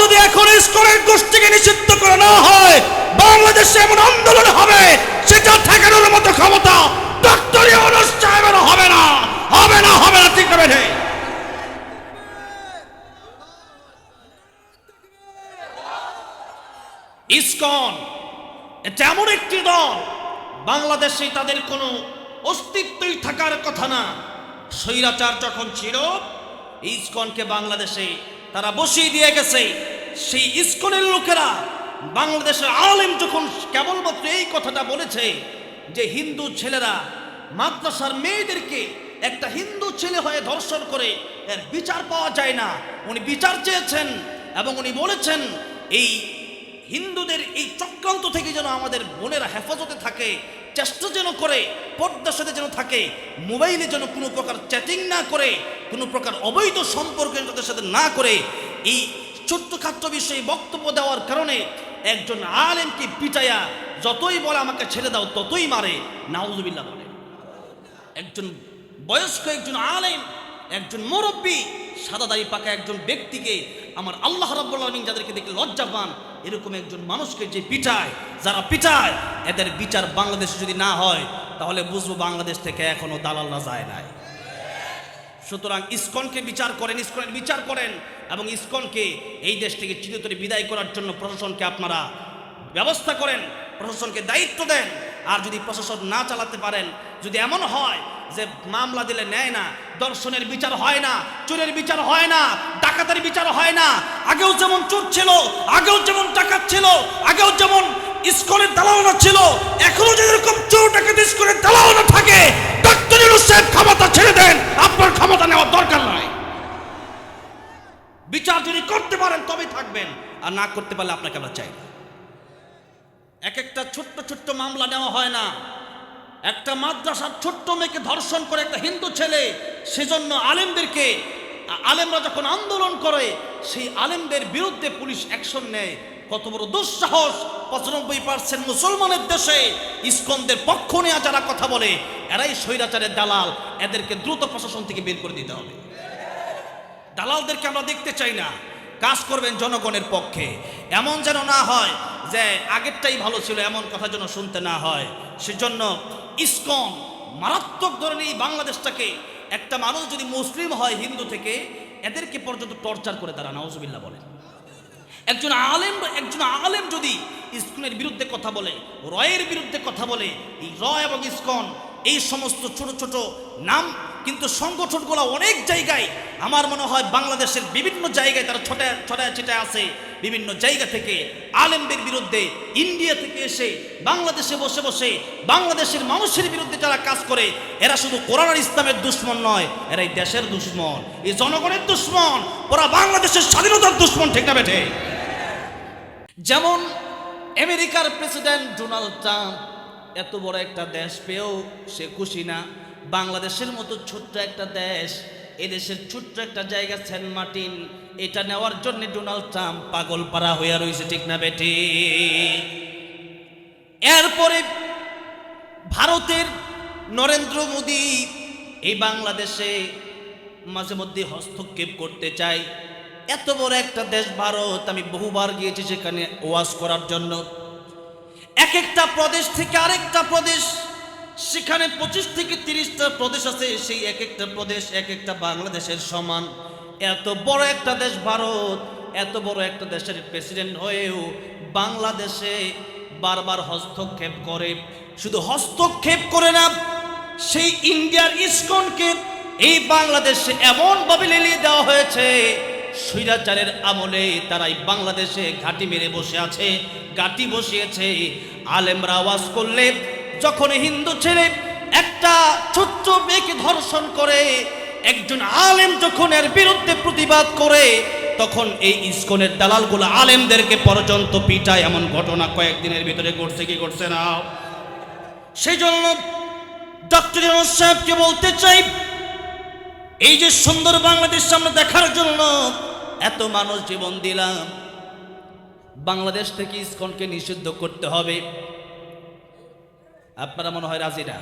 যদি এখন ইসকনের গোষ্ঠীকে নিষিদ্ধ করে না হয়, বাংলাদেশে এমন আন্দোলন হবে সেটা ঠেকানোর মতো ক্ষমতা ডক্টর ইউনূস সাহেবের হবে না, হবে না, হবে না। ঠিক হবে? ইসকন এটা এমন একটি দল, বাংলাদেশে তাদের কোনো অস্তিত্বই থাকার কথা না। স্বৈরাচার যখন ছিল, ইসকনকে বাংলাদেশে তারা বসিয়ে দিয়ে গেছে। সেই ইসকনের লোকেরা বাংলাদেশের আলেম যখন কেবলমাত্র এই কথাটা বলেছে যে হিন্দু ছেলেরা মাদ্রাসার মেয়েদেরকে একটা হিন্দু ছেলে হয়ে ধর্ষণ করে এর বিচার পাওয়া যায় না, উনি বিচার চেয়েছেন এবং উনি বলেছেন এই হিন্দুদের এই চক্রান্ত থেকে যেন আমাদের বোনেরা হেফাজতে থাকে, চেষ্টা যেন করে, পর্দার সাথে যেন থাকে, মোবাইলে যেন কোনো প্রকার চ্যাটিং না করে, কোনো প্রকার অবৈধ সম্পর্ক তাদের সাথে না করে, এই ছোট্টখাট্ট বিষয়ে বক্তব্য দেওয়ার কারণে একজন আলেমকে পিটাইয়া যতই বলে আমাকে ছেড়ে দাও ততই মারে, নাউজুবিল্লাহ বলে। একজন বয়স্ক একজন আলেম, একজন মুরব্বী, সাদা দাড়ি পাকা একজন ব্যক্তিকে আমার আল্লাহ রাব্বুল আলামিন যাদেরকে দেখে লজ্জা পান, এরকম একজন মানুষকে যে পিটায়, যারা পিটায়, এদের বিচার বাংলাদেশে যদি না হয় তাহলে বুঝবো বাংলাদেশ থেকে এখনো দালালরা যায় নাই। সুতরাং ইসকনকে বিচার করেন, ইসকনের বিচার করেন এবং ইসকনকে এই দেশ থেকে চিরতরে বিদায় করার জন্য প্রশাসনকে আপনারা ব্যবস্থা করেন, প্রশাসনকে দায়িত্ব দেন। আর যদি প্রশাসন না চালাতে পারেন, যদি এমন হয় যে মামলা দিলে নেয় না, দর্শনের বিচার হয় না, চোরের বিচার হয় না, ডাকাতের বিচার হয় না, আগেও যেমন চোর ছিল, আগেও যেমন ডাকাত ছিল, আগেও যেমন ইসকনের দালালরা ছিল, এখনো যদি এরকম চোর ডাকাত ইসকনের দালালরা থাকে, ডক্টর ইউনূস সাহেব ক্ষমতা ছেড়ে দেন, আপনার ক্ষমতা নেওয়ার দরকার নাই। বিচার যদি করতে পারেন তবেই থাকবেন, আর না করতে পারলে আপনাকে আমরা চাই। এক একটা ছোট্ট ছোট্ট মামলা নেওয়া হয় না। একটা মাদ্রাসার ছোট্ট মেয়েকে ধর্ষণ করে একটা হিন্দু ছেলে, সেজন্য আলেমরা যখন আন্দোলন করে, সেই আলেমদের বিরুদ্ধে পুলিশ অ্যাকশন নেয়। কত বড় দুঃসাহস! 95% মুসলমানের দেশে ইসকনদের পক্ষ নিয়ে যারা কথা বলে, এরাই স্বৈরাচারের দালাল। এদেরকে দ্রুত প্রশাসন থেকে বের করে দিতে হবে। দালালদেরকে আমরা দেখতে চাই না। কাজ করবেন জনগণের পক্ষে। এমন যেন না হয় যে আগেরটাই ভালো ছিল, এমন কথা যেন শুনতে না হয়। সেজন্য ইসকন মারাত্মক ধরনের এই বাংলাদেশটাকে, একটা মানুষ যদি মুসলিম হয় হিন্দু থেকে, এদেরকে পর্যন্ত টর্চার করে তারা, নাউজুবিল্লাহ বলে। একজন আলেম যদি ইসকনের বিরুদ্ধে কথা বলে, রয়ের বিরুদ্ধে কথা বলে, এই র এবং ইসকন এই সমস্ত ছোট ছোট নাম কিন্তু সংগঠনগুলো অনেক জায়গায়, আমার মনে হয় বাংলাদেশের বিভিন্ন জায়গায় তারা ছড়ায় ছিটায় আছে। বিভিন্ন জায়গা থেকে আলেমদের বিরুদ্ধে, ইন্ডিয়া থেকে এসে বাংলাদেশে বসে বসে বাংলাদেশের মানুষের বিরুদ্ধে যারা কাজ করে, এরা শুধু কোরআন আর ইসলামের দুশমন নয়, এরা এই দেশের দুশমন, এই জনগণের দুশমন, ওরা বাংলাদেশের স্বাধীনতার দুশমন। ঠিক না বেঠে? যেমন আমেরিকার প্রেসিডেন্ট ডোনাল্ড ট্রাম্প এত বড় একটা দেশ পেয়েও সে খুশি না। বাংলাদেশের মতো ছোট্ট একটা দেশ, এদেশের ছোট্ট একটা জায়গা সেন্ট মার্টিন, এটা নেওয়ার জন্য ডোনাল্ড ট্রাম্প পাগল পারা হইয়া রয়েছে। ঠিক না বেটি? এরপরে ভারতের নরেন্দ্র মোদী এই বাংলাদেশে মাঝে মধ্যে হস্তক্ষেপ করতে চায়। এত বড় একটা দেশ ভারত, আমি বহুবার গিয়েছি সেখানে ওয়াজ করার জন্য। এক একটা প্রদেশ থেকে আরেকটা প্রদেশ, সেখানে 25 থেকে 30টা প্রদেশ আছে, সেই এক একটা প্রদেশ এক একটা বাংলাদেশের সমান। এত বড় একটা দেশ ভারত, এত বড় একটা দেশের প্রেসিডেন্ট হয়েও বাংলাদেশে বারবার হস্তক্ষেপ করে। শুধু হস্তক্ষেপ করে না, সেই ইন্ডিয়ার ইসকনকে এই বাংলাদেশে এমনভাবে লেলিয়ে দেওয়া হয়েছে, স্বৈরাচারের আমলে তারাই বাংলাদেশে ঘাঁটি মেরে বসে আছে, ঘাঁটি বসিয়েছে। আলেমরা আওয়াজ করলে, যখন হিন্দু ছেলে একটা ছোট্ট মেয়েকে ধর্ষণ করে, একজন আলেম যখন এর বিরুদ্ধে প্রতিবাদ করে, তখন এই ইসকনের দালালগুলো আলেমদেরকে পর্যন্ত পিটায়। এমন ঘটনা কয়েকদিনের ভিতরে ঘটছে কি ঘটছে না? সেই জন্য ডক্টর ইউনূস সাহেবকে বলতে চাই, এই যে সুন্দর বাংলাদেশ সামনে দেখার জন্য এত মানুষ জীবন দিলাম, বাংলাদেশ থেকে ইসকনকে নিষিদ্ধ করতে হবে। আপনারা মনে হয় রাজি না?